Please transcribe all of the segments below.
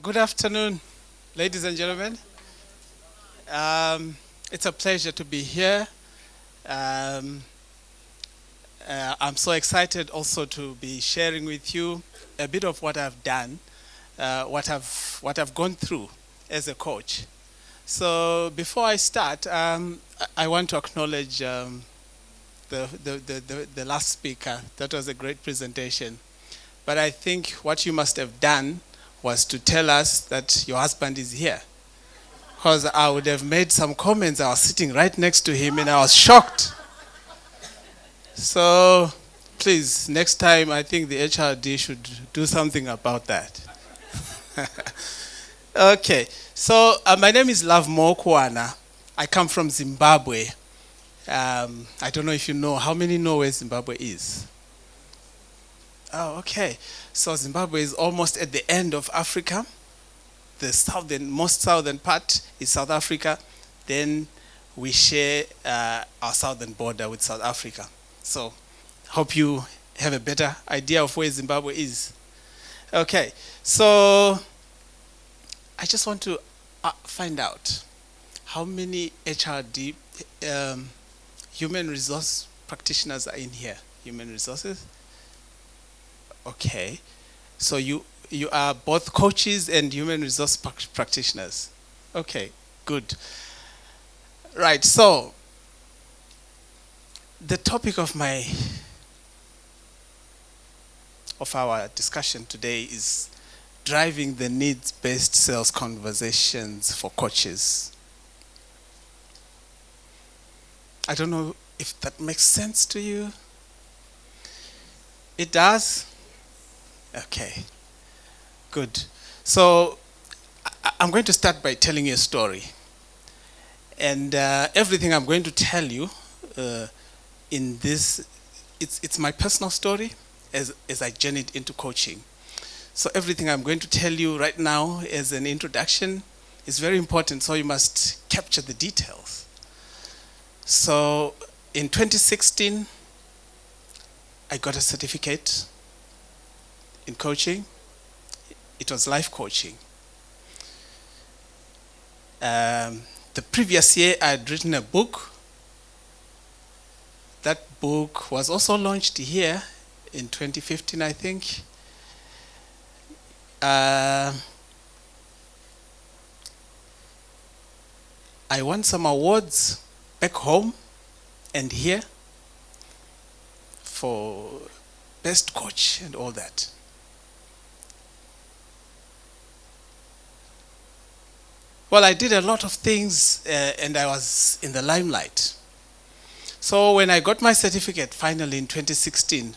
Good afternoon, ladies and gentlemen. It's a pleasure to be here. Um, I'm so excited also to be sharing with you a bit of what I've done, what I've gone through as a coach. So before I start, I want to acknowledge the last speaker. That was a great presentation. But I think what you must have done was to tell us that your husband is here. Because I would have made some comments. I was sitting right next to him and I was shocked. So please, next time I think the HRD should do something about that. Okay, so my name is Lovemore Kuwana. I come from Zimbabwe. I don't know if you know, how many know where Zimbabwe is? Oh, okay. So Zimbabwe is almost at the end of Africa. The most southern part is South Africa. Then we share our southern border with South Africa. So hope you have a better idea of where Zimbabwe is. Okay, so I just want to find out how many HRD human resource practitioners are in here. Human resources? Okay, so you are both coaches and human resource practitioners. Okay, good. Right, so the topic of our discussion today is driving the needs-based sales conversations for coaches. I don't know if that makes sense to you. It does? Okay, good. So I'm going to start by telling you a story. And everything I'm going to tell you in this, it's my personal story as I journeyed into coaching. So everything I'm going to tell you right now as an introduction is very important, so you must capture the details. So in 2016, I got a certificate in coaching. It was life coaching. The previous year, I had written a book. That book was also launched here in 2015, I think. I won some awards back home and here for best coach and all that. Well, I did a lot of things and I was in the limelight. So when I got my certificate finally in 2016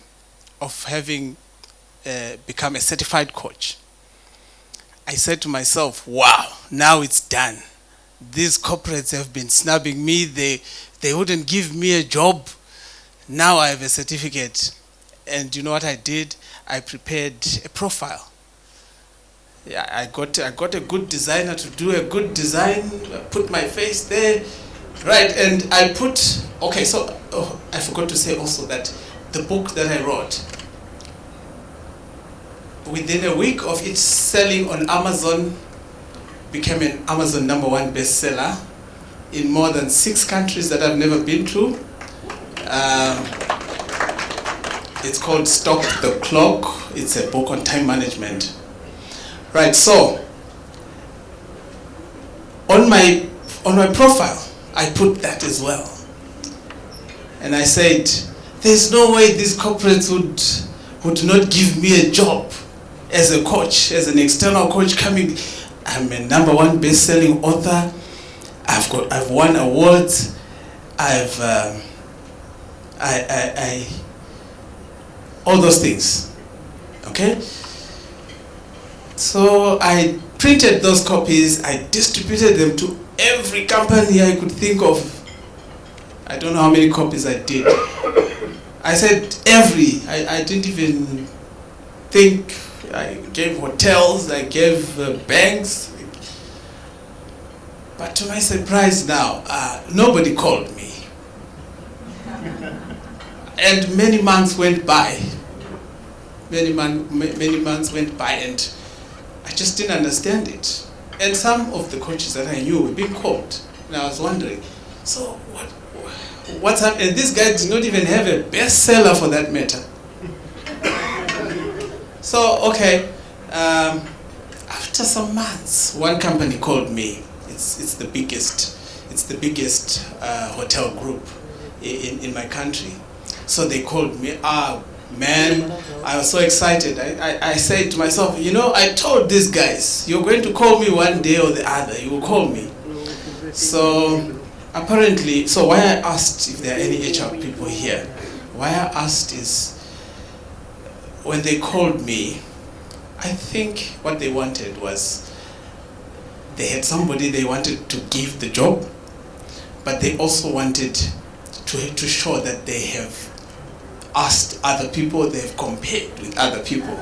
of having become a certified coach, I said to myself, wow, now it's done. These corporates have been snubbing me. They wouldn't give me a job. Now I have a certificate. And you know what I did? I prepared a profile. Yeah, I got a good designer to do a good design, put my face there, right, and I put, okay, so I forgot to say also that the book that I wrote, within a week of it selling on Amazon, became an Amazon #1 bestseller in more than 6 countries that I've never been to. It's called Stop the Clock. It's a book on time management. Right, so on my profile, I put that as well. And I said, there's no way these corporates would not give me a job as a coach, as an external coach coming. I'm a #1 best-selling author. I've won awards. All those things. Okay? So I printed those copies, I distributed them to every company I could think of. I don't know how many copies I did. I said I didn't even think. I gave hotels, I gave banks. But to my surprise now, nobody called me. And many months went by. Many months went by, and I just didn't understand it. And some of the coaches that I knew were being called. And I was wondering, so what's happening? And this guy did not even have a bestseller for that matter. So, okay, after some months, one company called me. It's the biggest hotel group in my country. So they called me. Man, I was so excited. I said to myself, you know, I told these guys, you're going to call me one day or the other. You will call me. So apparently, so why I asked if there are any HR people here, why I asked is, when they called me, I think what they wanted was, they had somebody they wanted to give the job, but they also wanted to show that they have asked other people, they have compared with other people.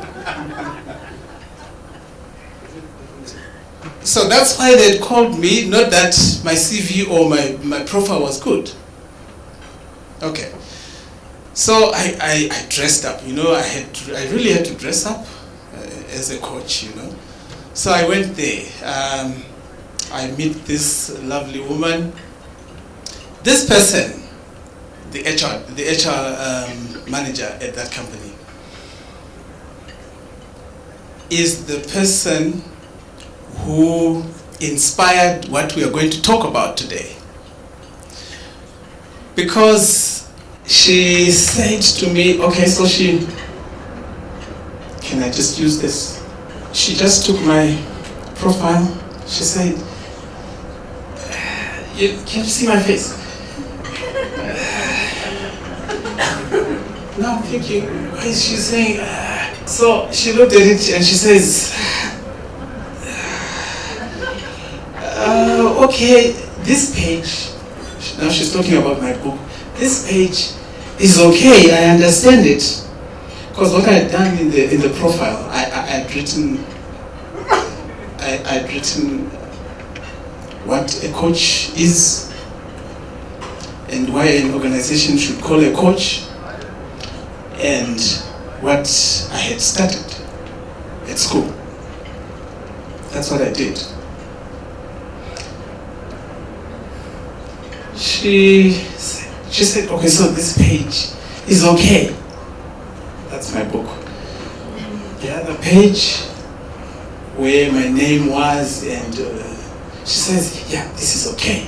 So that's why they called me, not that my CV or my profile was good. Okay. So I dressed up, you know, I really had to dress up as a coach, you know. So I went there. I meet this lovely woman. This person, the HR manager at that company, is the person who inspired what we are going to talk about today. Because she said to me, okay, so can I just use this? She just took my profile. She said, can you see my face? Now I'm thinking, why is she saying? So she looked at it and she says, okay, this page, now she's talking about my book, this page is okay, I understand it. Because what I had done in the profile, I'd written what a coach is and why an organization should call a coach, and what I had started at school. That's what I did. She said, okay, so this page is okay. That's my book. The other page where my name was, and she says, yeah, this is okay.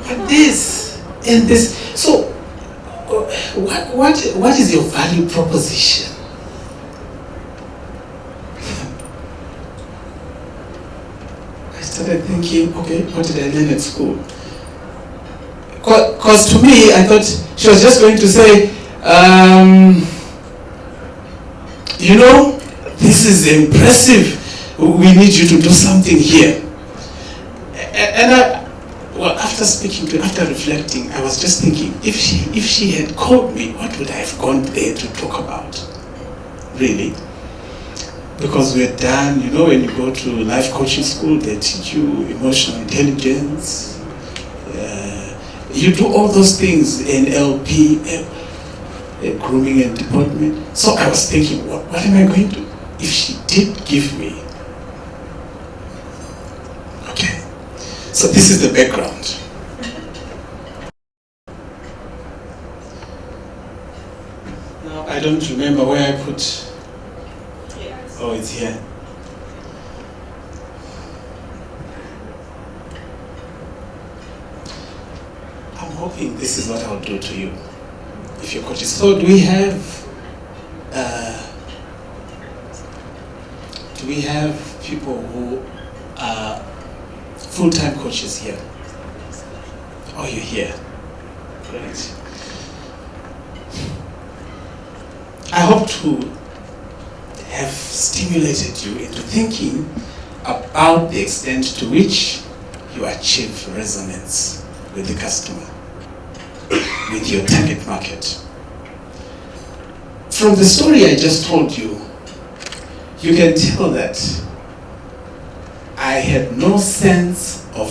But this and this, so what is your value proposition? I started thinking, okay, what did I learn at school? Because to me, I thought she was just going to say, you know, this is impressive. We need you to do something here. And after reflecting, I was just thinking, if she had called me, what would I have gone there to talk about? Really? Because we're done, you know, when you go to life coaching school, they teach you emotional intelligence. You do all those things in LP, grooming and development. So I was thinking, what am I going to do if she did give me? Okay, so this is the background. Now I don't remember where I put. Oh, it's here. I'm hoping this is what I'll do to you if you're coaches. So do we have people who are full-time coaches here? Oh, you're here. Great. I hope to have stimulated you into thinking about the extent to which you achieve resonance with the customer, with your target market. From the story I just told you, you can tell that I had no sense of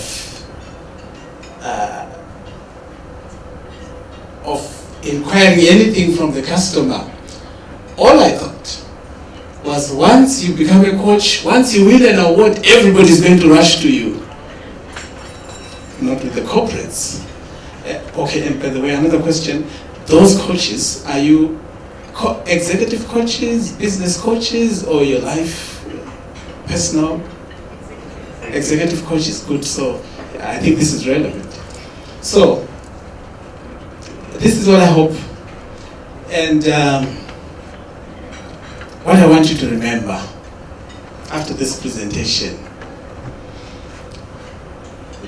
inquiring anything from the customer. All I thought was once you become a coach, once you win an award, everybody's going to rush to you. Not with the corporates. Okay, and by the way, another question. Those coaches, are you executive coaches, business coaches, or your life, personal? Executive coaches, good. So I think this is relevant. So this is what I hope. And what I want you to remember after this presentation,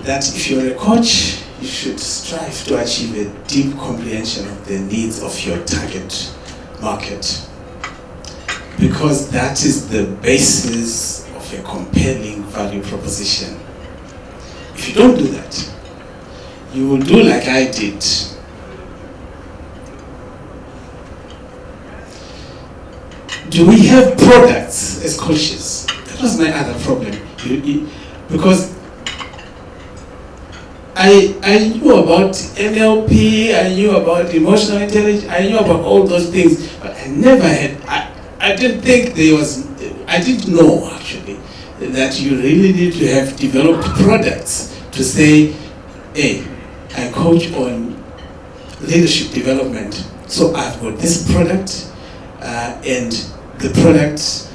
that if you're a coach, you should strive to achieve a deep comprehension of the needs of your target market, because that is the basis of a compelling value proposition. If you don't do that, you will do like I did. Do we have products as coaches? That was my other problem. Because I knew about NLP, I knew about emotional intelligence, I knew about all those things, but I never had, I didn't think I didn't know actually that you really need to have developed products to say, hey, I coach on leadership development, so I've got this product, and the product,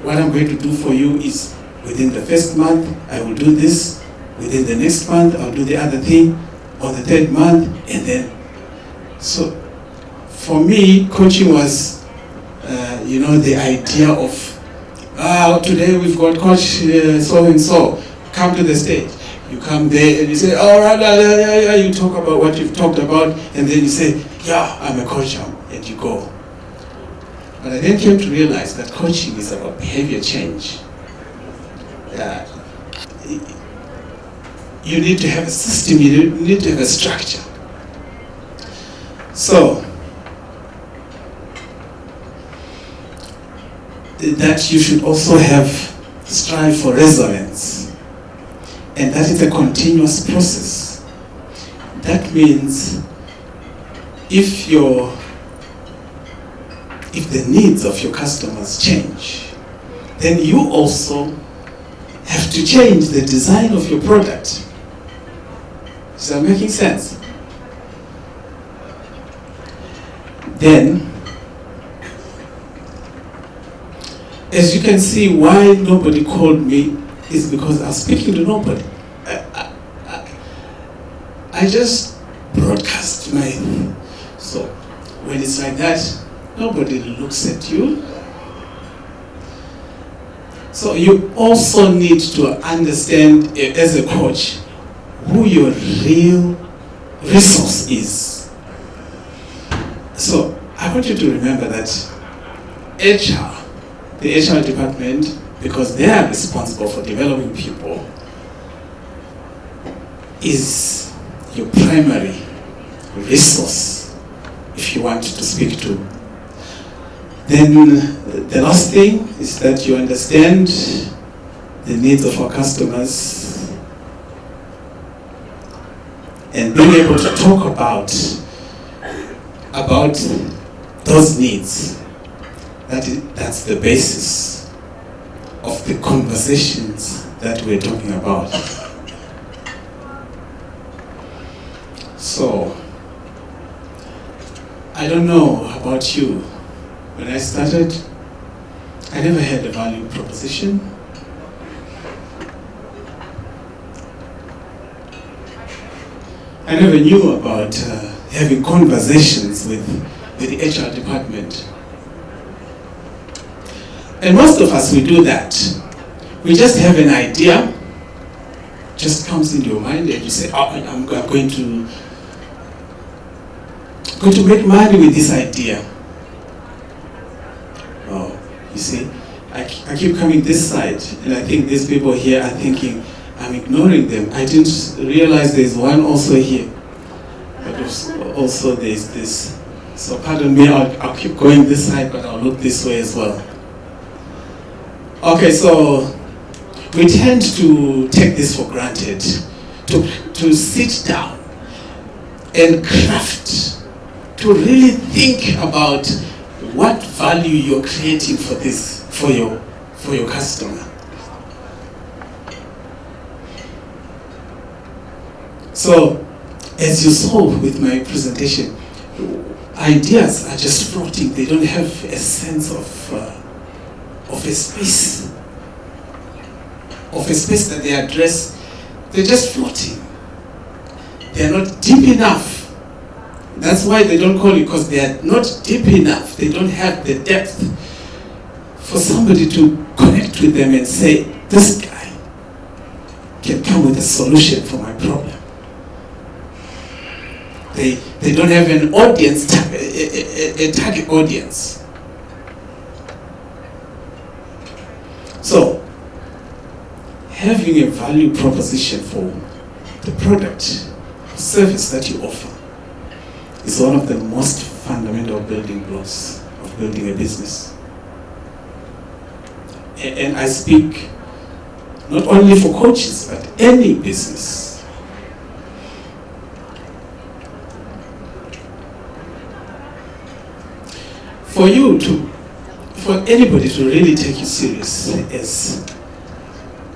what I'm going to do for you is within the first month, I will do this. Within the next month, I'll do the other thing. On the third month, and then. So, for me, coaching was, the idea of, today we've got coach so and so. Come to the stage. You come there and you say, all right, you talk about what you've talked about, and then you say, yeah, I'm a coach, and you go. But I then came to realize that coaching is about behavior change. You need to have a system, you need to have a structure. So, that you should also strive for resonance. And that is a continuous process. That means if the needs of your customers change, then you also have to change the design of your product. Is that making sense? Then, as you can see, why nobody called me is because I was speaking to nobody. I just broadcast my... So, when it's like that, nobody looks at you. So you also need to understand, as a coach, who your real resource is. So I want you to remember that HR, the HR department, because they are responsible for developing people, is your primary resource if you want to speak to. Then the last thing is that you understand the needs of our customers and being able to talk about those needs. That's the basis of the conversations that we're talking about. So, I don't know about you. When I started, I never had a value proposition. I never knew about having conversations with the HR department. And most of us, we do that. We just have an idea, just comes into your mind, and you say, oh, I'm going to make money with this idea. Oh, you see, I keep coming this side, and I think these people here are thinking, I'm ignoring them. I didn't realize there's one also here. But also there's this. So pardon me, I'll keep going this side, but I'll look this way as well. Okay, so we tend to take this for granted, to sit down and craft, to really think about what value you're creating for this, for your customer. So, as you saw with my presentation, ideas are just floating. They don't have a sense of a space, that they address. They're just floating. They are not deep enough. That's why they don't call it, because they are not deep enough. They don't have the depth for somebody to connect with them and say, this guy can come with a solution for my problem. They don't have an audience, a target audience. So, having a value proposition for the product or service that you offer is one of the most fundamental building blocks of building a business. And I speak not only for coaches, but any business. For anybody to really take you serious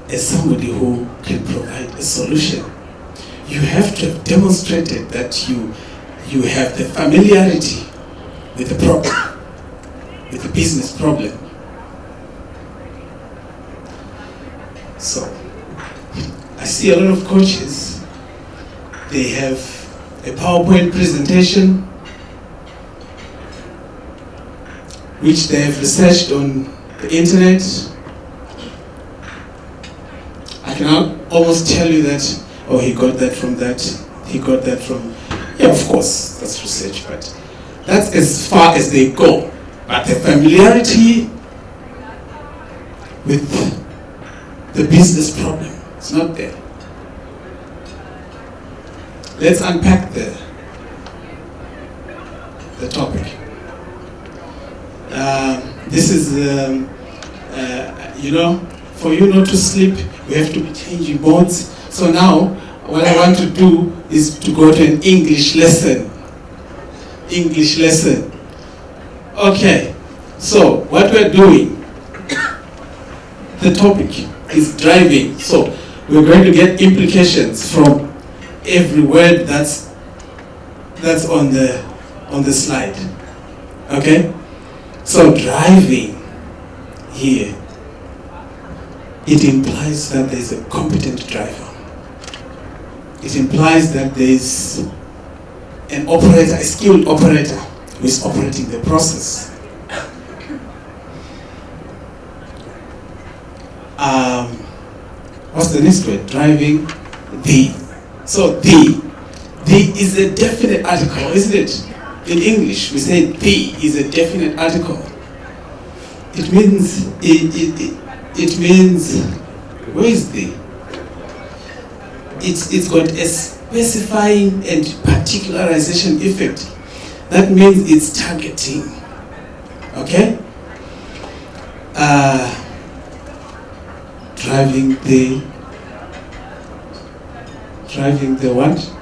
as somebody who can provide a solution, you have to have demonstrated that you have the familiarity with the problem, with the business problem. So, I see a lot of coaches, they have a PowerPoint presentation which they have researched on the internet. I can almost tell you that, oh, he got that from that, he got that from, yeah, of course, that's research, but that's as far as they go. But the familiarity with the business problem is not there. Let's unpack the topic. This is, for you not to sleep, we have to be changing modes. So now, what I want to do is to go to an English lesson. English lesson. Okay, so what we're doing, the topic is driving. So we're going to get implications from every word that's on the slide. Okay? So driving here, it implies that there's a competent driver. It implies that there's an operator, a skilled operator, who is operating the process. What's the next word? Driving the. So the is a definite article, isn't it? In English, we say the is a definite article. It means it means, where is the? It's got a specifying and particularization effect. That means it's targeting. Okay? Driving the what?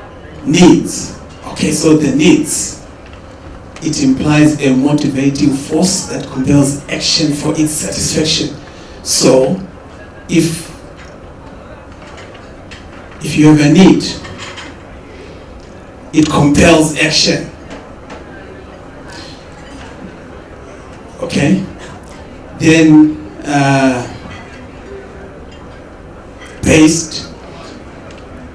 Needs. Okay, so the needs. It implies a motivating force that compels action for its satisfaction. So, if you have a need, it compels action. Okay? Then, based.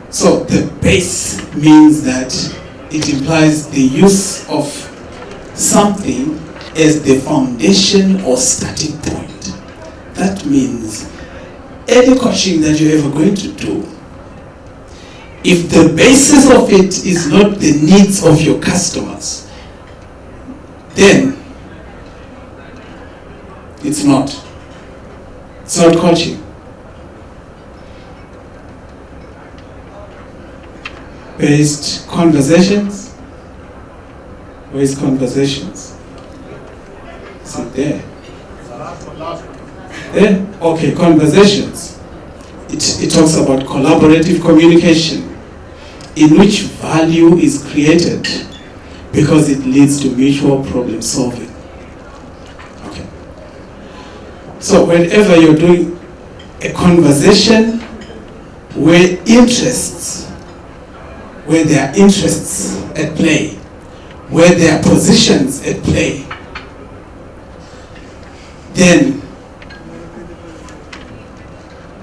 So, the base means that it implies the use of something as the foundation or starting point. That means any coaching that you're ever going to do, if the basis of it is not the needs of your customers, then it's not coaching. Based conversations. Where is conversations? Is it there? There? Okay, conversations. It talks about collaborative communication in which value is created because it leads to mutual problem solving. So whenever you're doing a conversation where there are interests at play, where there are positions at play, then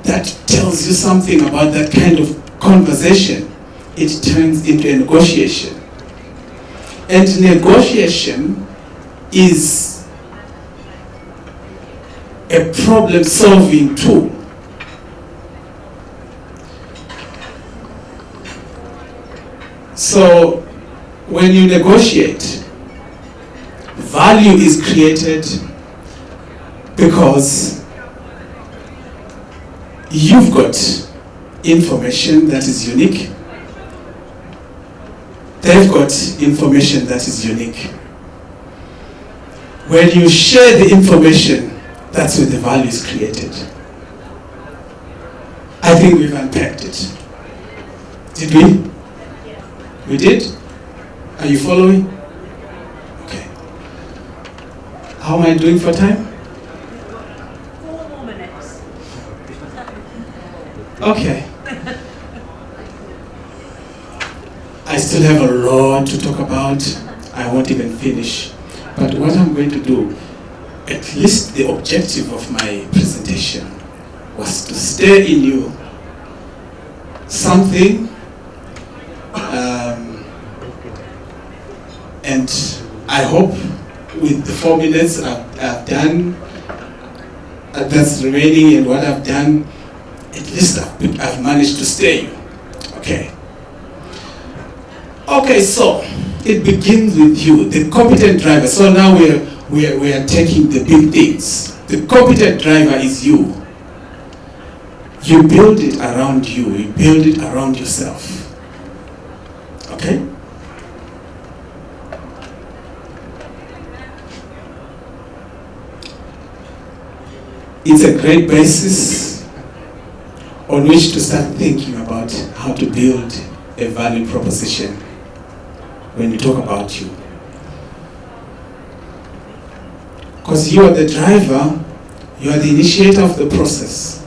that tells you something about that kind of conversation. It turns into a negotiation. And negotiation is a problem-solving tool. So when you negotiate, value is created because you've got information that is unique. They've got information that is unique. When you share the information, that's where the value is created. I think we've unpacked it. Did we? We did? Are you following? Okay. How am I doing for time? 4 more minutes. Okay. I still have a lot to talk about. I won't even finish. But what I'm going to do, at least the objective of my presentation, was to stir in you something, and I hope with the 4 minutes I've done, that's remaining, and what I've done, at least I've managed to stir you. Okay. Okay, so it begins with you, the competent driver. So now we are taking the big things. The competent driver is you. You build it around you. You build it around yourself. Okay? It's a great basis on which to start thinking about how to build a value proposition when we talk about you. Because you are the driver, you are the initiator of the process.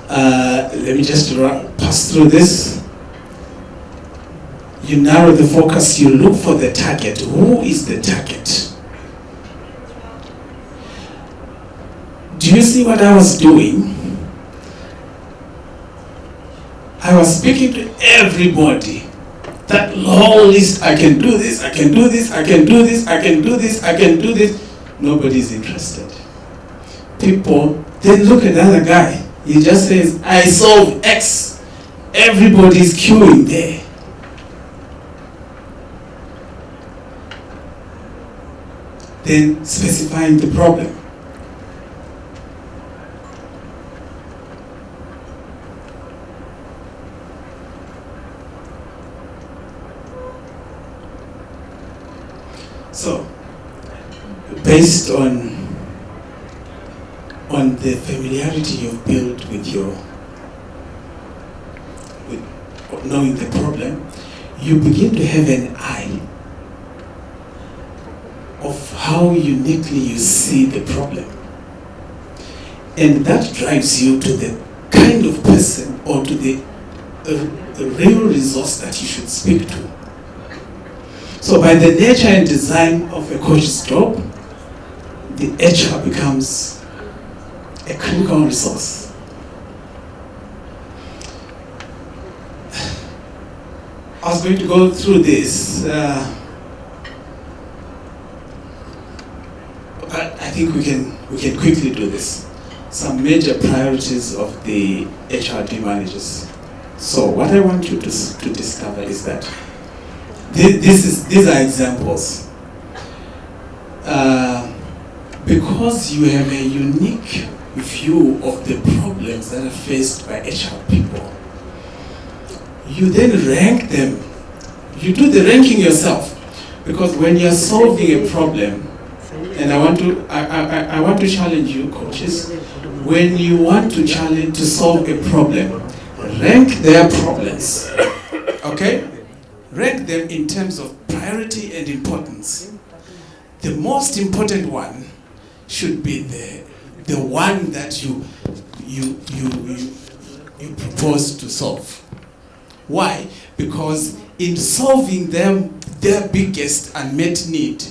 Let me just pass through this. You narrow the focus, you look for the target. Who is the target? Do you see what I was doing? I was speaking to everybody. That whole list, I can do this, I can do this, I can do this, I can do this, I can do this. Nobody's interested. People, then look at the other guy. He just says, I solve X. Everybody's queuing there. Then specifying the problem. So, based on the familiarity you've built with knowing the problem, you begin to have an eye of how uniquely you see the problem. And that drives you to the kind of person or to the real resource that you should speak to. So by the nature and design of a coach's job, the HR becomes a critical resource. I was going to go through this. I think we can quickly do this. Some major priorities of the HRD managers. So what I want you to discover is that these are examples. Because you have a unique view of the problems that are faced by HR people, you then rank them. You do the ranking yourself. Because when you're solving a problem, and I want to challenge you, coaches, when you want to solve a problem, rank their problems. Okay? Rank them in terms of priority and importance. The most important one should be the one that you propose to solve. Why? Because in solving them, their biggest unmet need,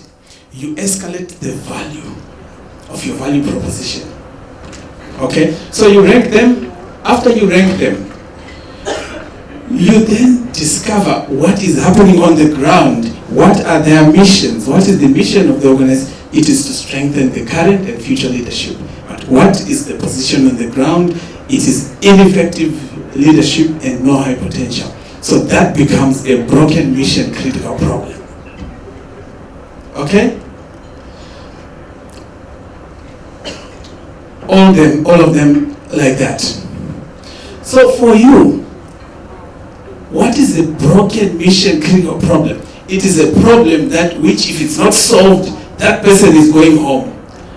you escalate the value of your value proposition. Okay? So you rank them. After you rank them, you then discover what is happening on the ground. What are their missions? What is the mission of the organization? It is to strengthen the current and future leadership. But what is the position on the ground? It is ineffective leadership and no high potential. So that becomes a broken mission critical problem. Okay? All of them like that. So for you, what is a broken mission critical problem? It is a problem that which, if it's not solved, that person is going home.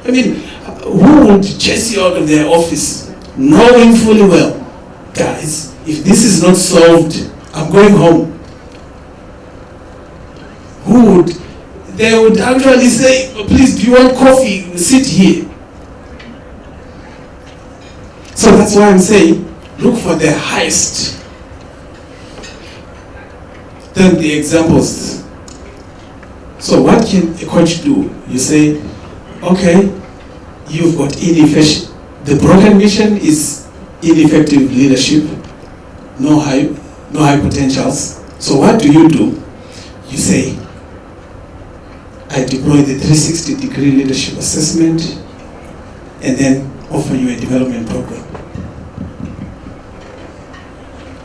I mean, who would chase you out of their office knowing fully well, guys, if this is not solved, I'm going home? Who would? They would actually say, please, do you want coffee? Sit here. So that's why I'm saying, look for the highest. Then the examples. So what can a coach do? You say, okay, you've got ineffective. The broken mission is ineffective leadership, no high potentials. So what do? You say, I deploy the 360-degree leadership assessment and then offer you a development program.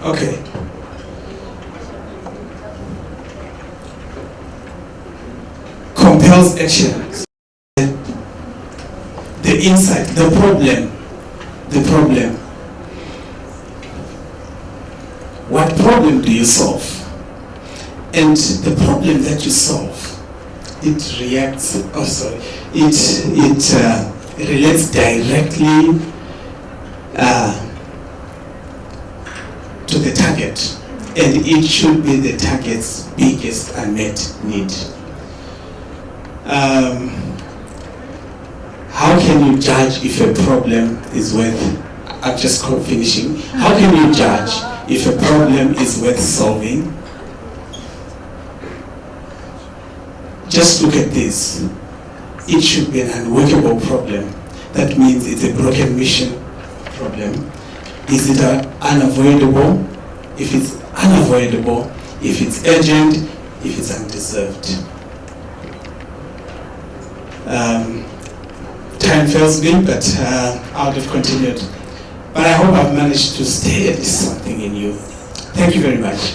Okay. Compels action. The insight, the problem. What problem do you solve? And the problem that you solve, it reacts, it relates directly to the target, and it should be the target's biggest unmet need. How can you judge if a problem is worth, I'm just finishing, how can you judge if a problem is worth solving? Just look at this. It should be an unworkable problem. That means it's a broken mission problem. Is it unavoidable? If it's unavoidable, if it's urgent, if it's undeserved. Time fails me, but I would have continued. But I hope I've managed to stay at least something in you. Thank you very much.